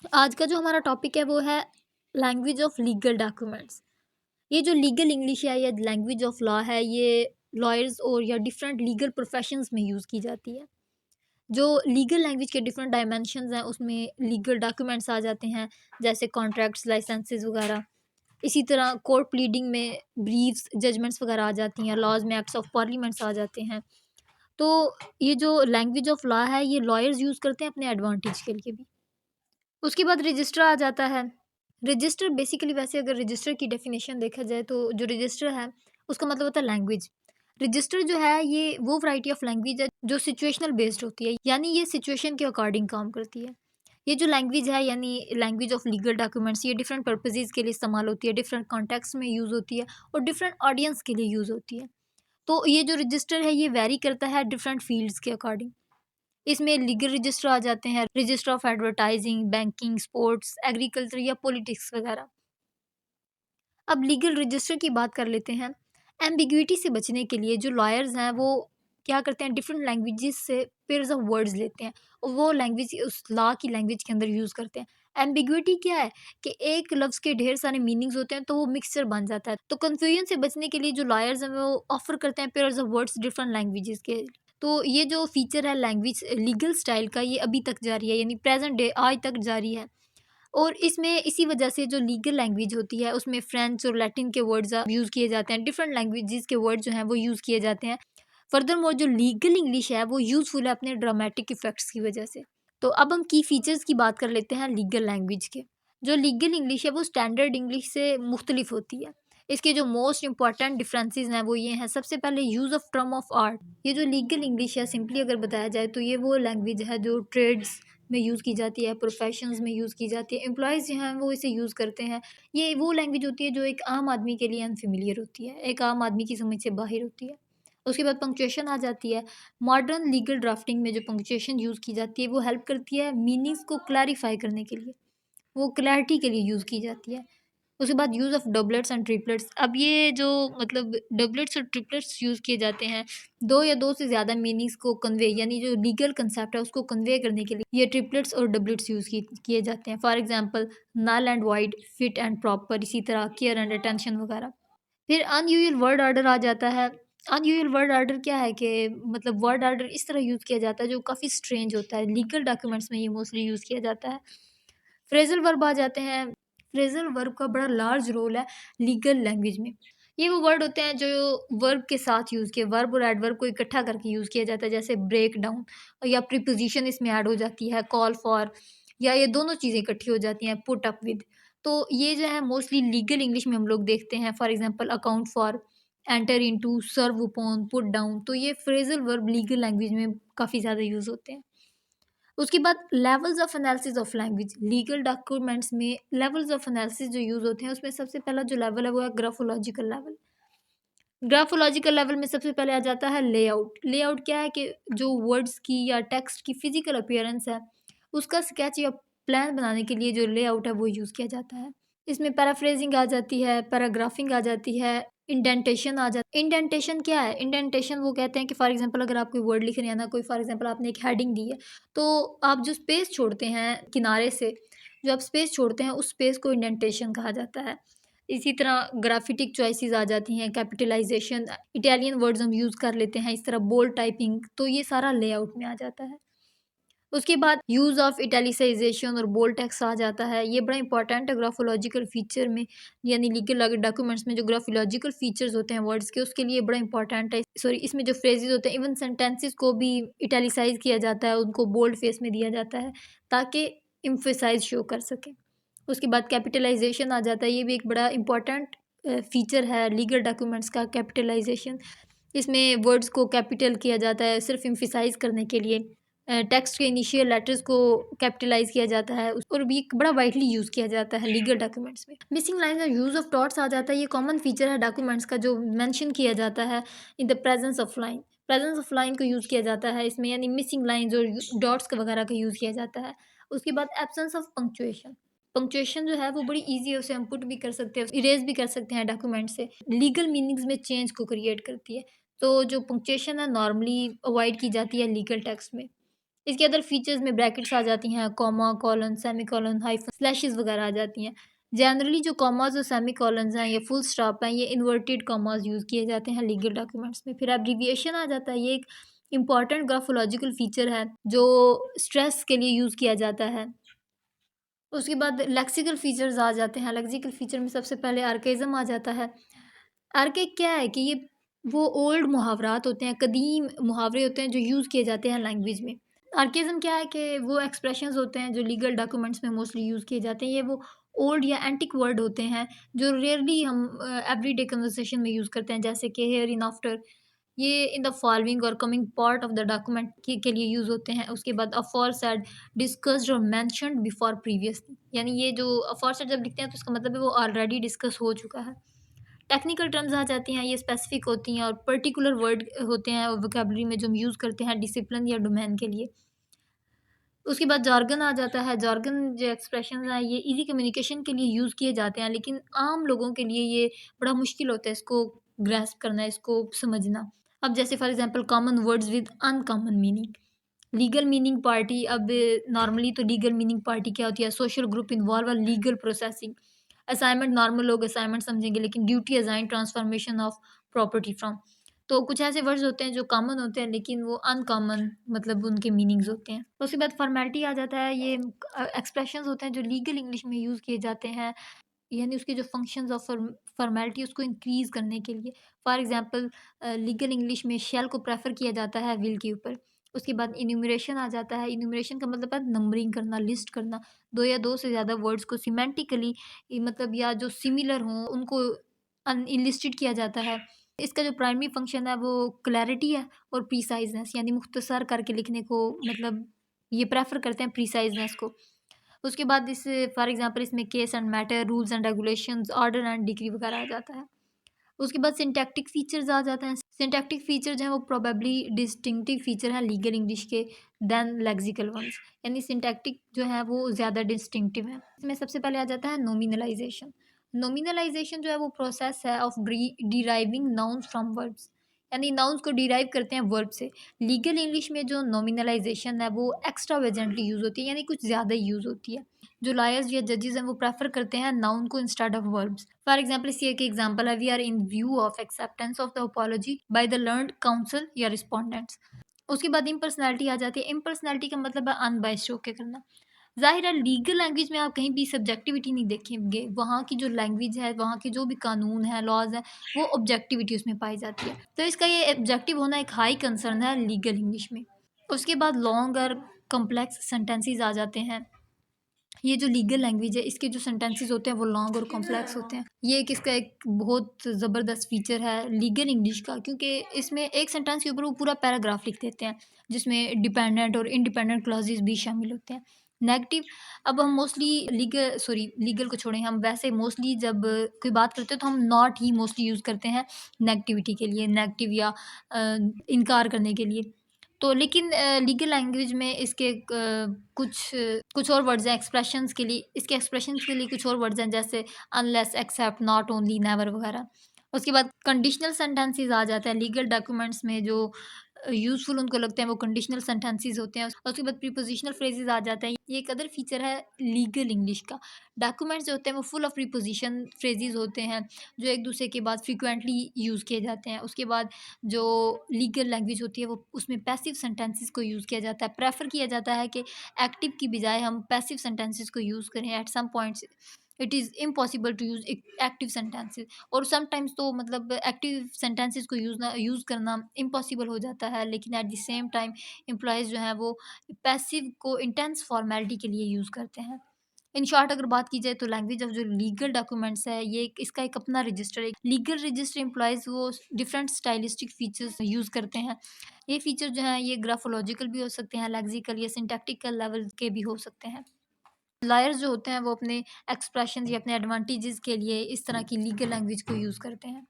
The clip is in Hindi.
आज का जो हमारा टॉपिक है वो है लैंग्वेज ऑफ लीगल डॉक्यूमेंट्स। ये जो लीगल इंग्लिश है या लैंग्वेज ऑफ लॉ है, ये लॉयर्स और या डिफरेंट लीगल प्रोफेशंस में यूज़ की जाती है। जो लीगल लैंग्वेज के डिफरेंट डायमेंशंस हैं उसमें लीगल डॉक्यूमेंट्स आ जाते हैं, जैसे कॉन्ट्रैक्ट्स, लाइसेंसेस वगैरह। इसी तरह कोर्ट प्लीडिंग में ब्रीफ्स, जजमेंट्स वगैरह आ जाती हैं, लॉज में एक्ट्स ऑफ पार्लियामेंट्स आ जाते हैं। तो ये जो लैंग्वेज ऑफ लॉ है ये लॉयर्स यूज़ करते हैं अपने एडवांटेज के लिए भी। उसके बाद रजिस्टर आ जाता है। रजिस्टर बेसिकली, वैसे अगर रजिस्टर की डेफिनेशन देखा जाए तो जो रजिस्टर है उसका मतलब होता है लैंग्वेज। रजिस्टर जो है ये वो वैरायटी ऑफ लैंग्वेज है जो सिचुएशनल बेस्ड होती है, यानी ये सिचुएशन के अकॉर्डिंग काम करती है। ये जो लैंग्वेज है यानी लैंग्वेज ऑफ लीगल डॉक्यूमेंट्स, ये डिफरेंट पर्पसेस के लिए इस्तेमाल होती है, डिफरेंट कॉन्टेक्स्ट में यूज़ होती है और डिफरेंट ऑडियंस के लिए यूज़ होती है। तो ये जो रजिस्टर है ये वेरी करता है डिफरेंट फील्ड्स के अकॉर्डिंग। इसमें लीगल रजिस्टर आ जाते हैं, register of advertising, banking, sports, agriculture या पॉलिटिक्स वगैरह। अब लीगल रजिस्टर की बात कर लेते हैं। एम्बिग्विटी से बचने के लिए जो लॉयर्स हैं वो क्या करते हैं, डिफरेंट लैंग्वेजेस से पेयर्स ऑफ वर्ड्स लेते हैं और वो लैंग्वेज उस लॉ की लैंग्वेज के अंदर यूज़ करते हैं। एम्बिग्विटी क्या है कि एक लफ्ज़ के ढेर सारे मीनिंग्स होते हैं तो वो मिक्सचर बन जाता है। तो कन्फ्यूजन से बचने के लिए जो लॉयर्स हैं वो ऑफर करते हैं pairs of words different languages के। तो ये जो फीचर है लैंग्वेज लीगल स्टाइल का, ये अभी तक जारी है, यानी प्रेजेंट डे आज तक जारी है। और इसमें इसी वजह से जो लीगल लैंग्वेज होती है उसमें फ्रेंच और लैटिन के वर्ड्स यूज़ किए जाते हैं, डिफरेंट लैंग्वेजेस के वर्ड जो हैं वो यूज़ किए जाते हैं। फर्दरमोर जो लीगल इंग्लिश है वो यूज़फुल है अपने ड्रामेटिक इफेक्ट्स की वजह से। तो अब हम की फीचर्स की बात कर लेते हैं लीगल लैंग्वेज के। जो लीगल इंग्लिश है वो स्टैंडर्ड इंग्लिश से मुख्तलिफ होती है। इसके जो मोस्ट इंपॉर्टेंट डिफरेंसेस हैं वो ये हैं। सबसे पहले use of term of art. ये जो लीगल इंग्लिश है सिंपली अगर बताया जाए तो ये वो लैंग्वेज है जो ट्रेड्स में यूज़ की जाती है, प्रोफेशंस में यूज़ की जाती है, एम्प्लॉयज़ जो हैं वो इसे यूज़ करते हैं। ये वो लैंग्वेज होती है जो एक आम आदमी के लिए अनफेमिलियर होती है, एक आम आदमी की समझ से बाहर होती है। उसके बाद पंक्चुएशन आ जाती है। मॉडर्न लीगल ड्राफ्टिंग में जो पंक्चुएशन यूज़ की जाती है वो हेल्प करती है मीनिंग्स को क्लैरिफाई करने के लिए, वो क्लैरिटी के लिए यूज़ की जाती है। उसके बाद use of doublets and triplets. अब ये जो मतलब डबलेट्स और ट्रिपलेट्स यूज़ किए जाते हैं, 2 या 2 से ज़्यादा मीनिंग्स को कन्वे, यानी जो लीगल कंसेप्ट है उसको कन्वे करने के लिए ये ट्रिपलेट्स और डबलेट्स यूज़ किए जाते हैं। For example null and void, fit and proper, इसी तरह केयर एंड अटेंशन वगैरह। फिर अनयूजुअल वर्ड ऑर्डर आ जाता है। अनयूजुअल वर्ड ऑर्डर क्या है कि मतलब वर्ड ऑर्डर इस तरह यूज़ किया जाता है जो काफ़ी स्ट्रेंज होता है। लीगल डॉक्यूमेंट्स में ये मोस्टली यूज़ किया जाता है। फ्रेज़ल वर्ब आ जाते हैं। फ्रेज़ल वर्ब का बड़ा लार्ज रोल है लीगल लैंग्वेज में। ये वो वर्ड होते हैं जो वर्ब के साथ यूज़ किए, वर्ब और एडवर्ब को इकट्ठा करके यूज़ किया जाता है, जैसे ब्रेक डाउन या प्रीपोज़िशन इसमें ऐड हो जाती है, कॉल फॉर, या ये दोनों चीज़ें इकट्ठी हो जाती हैं, पुट अप विद। तो ये जो है मोस्टली लीगल इंग्लिश में हम लोग देखते हैं। For example account for, enter into, serve upon, put down. तो ये फ्रेज़ल वर्ब लीगल लैंग्वेज में काफ़ी ज़्यादा यूज़ होते हैं। उसके बाद levels of analysis of language. Legal documents में लेवल्स ऑफ एनालिसिस जो यूज़ होते हैं उसमें सबसे पहला जो लेवल है वो है ग्राफोलॉजिकल लेवल। ग्राफोलॉजिकल लेवल में सबसे पहले आ जाता है लेआउट। लेआउट क्या है कि जो वर्ड्स की या टेक्स्ट की फिजिकल अपीयरेंस है उसका स्केच या प्लान बनाने के लिए जो लेआउट है वो यूज़ किया जाता है। इसमें पैराफ्रेजिंग आ जाती है, पैराग्राफिंग आ जाती है, इंडेंटेशन आ जाता है। इंडेंटेशन क्या है? इंडेंटेशन वो कहते हैं कि फॉर एग्जांपल अगर आप कोई वर्ड लिख रहे हैं ना, कोई फॉर एग्जांपल आपने एक हेडिंग दी है, तो आप जो स्पेस छोड़ते हैं किनारे से, जो आप स्पेस छोड़ते हैं उस स्पेस को इंडेंटेशन कहा जाता है। इसी तरह ग्राफिटिक चॉइसेस आ जाती हैं, कैपिटलाइजेशन, इटालियन वर्ड्स हम यूज़ कर लेते हैं, इस तरह बोल्ड टाइपिंग, तो ये सारा लेआउट में आ जाता है। उसके बाद यूज़ ऑफ इटैलिसाइज़ेशन और बोल्ड टेक्स्ट आ जाता है। ये बड़ा इंपॉर्टेंट है ग्राफोलॉजिकल फ़ीचर में, यानी लीगल डॉक्यूमेंट्स में जो ग्राफोलॉजिकल फ़ीचर्स होते हैं वर्ड्स के, उसके लिए बड़ा इंपॉर्टेंट है। सॉरी, इसमें जो फ्रेजेस होते हैं, इवन सेंटेंसेस को भी इटैलिसाइज़ किया जाता है, उनको बोल्ड फेस में दिया जाता है ताकि एम्फसाइज़ शो कर सकें। उसके बाद कैपिटलाइजेशन आ जाता है। ये भी एक बड़ा इंपॉर्टेंट फ़ीचर है लीगल डॉक्यूमेंट्स का, कैपिटलाइजेशन। इसमें वर्ड्स को कैपिटल किया जाता है सिर्फ एम्फसाइज़ करने के लिए। टेक्स्ट के इनिशियल लेटर्स को कैपिटलाइज़ किया जाता है और भी एक बड़ा वाइडली यूज़ किया जाता है लीगल डॉक्यूमेंट्स में। मिसिंग लाइन्स और यूज़ ऑफ डॉट्स आ जाता है। ये कॉमन फीचर है डॉक्यूमेंट्स का जो मेंशन किया जाता है in the presence of line. Presence of line को यूज़ किया जाता है इसमें, यानी मिसिंग लाइन्स और डॉट्स का वगैरह का यूज़ किया जाता है। उसके बाद एब्सेंस ऑफ पंक्चुएशन। पंक्चुएशन जो है वो बड़ी ईज़ी है, उसे हम पुट भी कर सकते हैं, इरेज़ भी कर सकते हैं डॉक्यूमेंट से। लीगल मीनिंग्स में चेंज को क्रिएट करती है। तो जो पंक्चुएशन है नॉर्मली अवॉइड की जाती है लीगल टेक्स्ट में। इसके अदर फीचर्स में ब्रैकेट्स आ जाती हैं, comma, colon, semicolon, hyphen, slashes वगैरह आ जाती हैं। जनरली जो कॉमास और सेमीकोलन्स हैं, ये फुल स्टॉप हैं, ये इन्वर्टेड कॉमास यूज़ किए जाते हैं लीगल डॉक्यूमेंट्स में। फिर एब्रिविएशन आ जाता है, ये एक इम्पॉर्टेंट ग्राफोलॉजिकल फीचर है जो स्ट्रेस के लिए यूज़ किया जाता है। उसके बाद लेक्सिकल फीचर्स आ जाते हैं। लेक्सिकल फीचर में सबसे पहले आर्केइज़्म आ जाता है। आर्काइक क्या है कि ये वो ओल्ड मुहावरात होते हैं, कदीम मुहावरे होते हैं जो यूज़ किए जाते हैं लैंग्वेज में। आर्केइज़्म क्या है कि वो एक्सप्रेशंस होते हैं जो लीगल डॉक्यूमेंट्स में मोस्टली यूज़ किए जाते हैं। ये वो ओल्ड या एंटिक वर्ड होते हैं जो रेयरली हम एवरीडे कन्वर्सेशन में यूज़ करते हैं, जैसे कि हियर इन आफ्टर, ये इन द फॉलोइंग और coming part of the document के लिए यूज़ होते हैं। उसके बाद अफॉरसेड, डिस्कस्ड और मेंशन्ड बिफोर प्रीवियसली, यानी ये जो अफॉरसेड जब लिखते हैं तो इसका मतलब है वो ऑलरेडी डिस्कस हो चुका है। टेक्निकल टर्म्स आ जाती हैं, ये स्पेसिफिक होती हैं और पर्टिकुलर वर्ड होते हैं वोकैब्युलरी में जो हम यूज़ करते हैं डिसिप्लिन या डोमेन के लिए। उसके बाद जार्गन आ जाता है। जार्गन जो एक्सप्रेशंस हैं ये ईज़ी कम्युनिकेशन के लिए यूज़ किए जाते हैं, लेकिन आम लोगों के लिए ये बड़ा मुश्किल होता है इसको ग्रैस्प करना, इसको समझना। अब जैसे for example common words with uncommon meaning. Legal meaning party, अब नॉर्मली तो लीगल मीनिंग पार्टी क्या होती है? Social group involve a legal processing. Assignment normal लोग असाइनमेंट समझेंगे, लेकिन duty assign transformation of property from. तो कुछ ऐसे वर्ड्स होते हैं जो कॉमन होते हैं लेकिन वो अनकॉमन मतलब उनके मीनिंग्स होते हैं। उसके बाद फॉर्मेलिटी आ जाता है, ये एक्सप्रेशंस होते हैं जो लीगल इंग्लिश में यूज़ किए जाते हैं, यानी उसके जो फंक्शंस ऑफ फॉर्मेलिटी उसको इंक्रीज़ करने के लिए। फॉर एग्ज़ाम्पल लीगल इंग्लिश में शैल को प्रेफ़र किया जाता है विल के ऊपर। उसके बाद इन्यूमरेशन आ जाता है। इन्यूमरेशन का मतलब है नंबरिंग करना, लिस्ट करना। 2 या 2 से ज़्यादा वर्ड्स को सिमेंटिकली मतलब या जो सिमिलर हों उनको अनलिस्टेड किया जाता है। इसका जो प्राइमरी फंक्शन है वो क्लैरिटी है और प्रिसाइज़नेस, यानी मुख्तसर करके लिखने को मतलब ये प्रेफ़र करते हैं प्रिसाइज़नेस को। उसके बाद इस फॉर एग्ज़ाम्पल इसमें case and matter, rules and regulations, order and degree वगैरह आ जाता है। उसके बाद सिंटैक्टिक फीचर्स आ जाते हैं। सिंटैक्टिक फीचर जो हैं वो प्रोबेबली डिस्टिंक्टिव फीचर हैं लीगल इंग्लिश के देन लेक्सिकल वंस, यानी सिंटैक्टिक जो है वो ज़्यादा डिस्टिंक्टिव है। इसमें सबसे पहले आ जाता है नोमिनलाइज़ेशन। नोमिनलाइज़ेशन जो है वो प्रोसेस है of deriving nouns from verbs, यानी नाउन्स को डिराइव करते हैं वर्ब से। लीगल इंग्लिश में जो नोमिनलाइज़ेशन है वो एक्स्ट्रावेजेंटली यूज़ होती है, यानी कुछ ज़्यादा यूज़ होती है। जो लायर्स या जजेस हैं वो प्रेफर करते हैं नाउन को instead of verbs. For example इसकी एक एग्जांपल है, we are in view of acceptance of the apology by the learned council या रिस्पोंडेंट्स। उसके बाद इम्पर्सनैलिटी आ जाती है। इम्पर्सनैलिटी का मतलब है अनबायस्ड होके करना। ज़ाहिर है लीगल लैंग्वेज में आप कहीं भी सब्जेक्टिविटी नहीं देखेंगे। वहाँ की जो लैंग्वेज है, वहाँ के जो भी कानून हैं, लॉज़ हैं, वो ऑब्जेक्टिविटी उसमें पाई जाती है। तो इसका ये ऑब्जेक्टिव होना एक हाई कंसर्न है लीगल इंग्लिश में। उसके बाद लॉन्ग और कॉम्प्लेक्स सेंटेंसेस आ जाते हैं। ये जो लीगल लैंग्वेज है इसके जो सेंटेंसेस होते हैं वो लॉन्ग और कॉम्प्लेक्स होते हैं। ये एक इसका एक बहुत ज़बरदस्त फीचर है लीगल इंग्लिश का, क्योंकि इसमें एक सेंटेंस के ऊपर वो पूरा पैराग्राफ लिख देते हैं जिसमें डिपेंडेंट और इंडिपेंडेंट क्लॉजेस भी शामिल होते हैं। नेगेटिव, अब हम मोस्टली लीगल को छोड़ें, हम वैसे मोस्टली जब कोई बात करते हैं तो हम नॉट ही मोस्टली यूज़ करते हैं नेगेटिविटी के लिए, नेगेटिव या इनकार करने के लिए। तो लेकिन लीगल लैंग्वेज में इसके कुछ और वर्ड्स हैं एक्सप्रेशंस के लिए। इसके एक्सप्रेशंस के लिए कुछ और वर्ड्स हैं, जैसे unless, except, not, only, never वगैरह। उसके बाद कंडीशनल सेंटेंसेस आ जाता है लीगल डॉक्यूमेंट्स में। जो यूज़फुल उनको लगते हैं वो कंडीशनल सेंटेंसेस होते हैं। उसके बाद प्रीपोजिशनल फ्रेजेस आ जाते हैं। ये एक अदर फीचर है लीगल इंग्लिश का। डॉक्यूमेंट्स जो होते हैं वो फुल ऑफ प्रीपोजिशन फ्रेजेस होते हैं जो एक दूसरे के बाद फ्रीक्वेंटली यूज़ किए जाते हैं। उसके बाद जो लीगल लैंग्वेज होती है वो उसमें पैसिव सेंटेंसेस को यूज़ किया जाता है। प्रेफर किया जाता है कि एक्टिव की बजाय हम पैसिव सेंटेंसेस को यूज़ करें। At some points it is impossible to use active sentences, और समटाइम्स तो मतलब एक्टिव सेंटेंसेस को यूज़ करना इम्पॉसिबल हो जाता है, लेकिन at the same time employees जो हैं वो पैसिव को इंटेंस फॉर्मेलिटी के लिए यूज़ करते हैं। इन शॉर्ट अगर बात की जाए तो लैंग्वेज ऑफ जो लीगल डॉक्यूमेंट्स है ये इसका एक अपना रजिस्टर है। लीगल रजिस्टर एम्प्लॉयज़ वो डिफरेंट स्टाइलिस्टिक फीचर्स यूज़ करते हैं। ये फीचर जो हैं ये ग्राफोलॉजिकल भी हो सकते हैं, लेक्सिकल या सिंटैक्टिकल लेवल के भी हो सकते हैं। लॉयर्स जो होते हैं वो अपने एक्सप्रेशंस या अपने एडवांटेजेस के लिए इस तरह की लीगल लैंग्वेज को यूज़ करते हैं।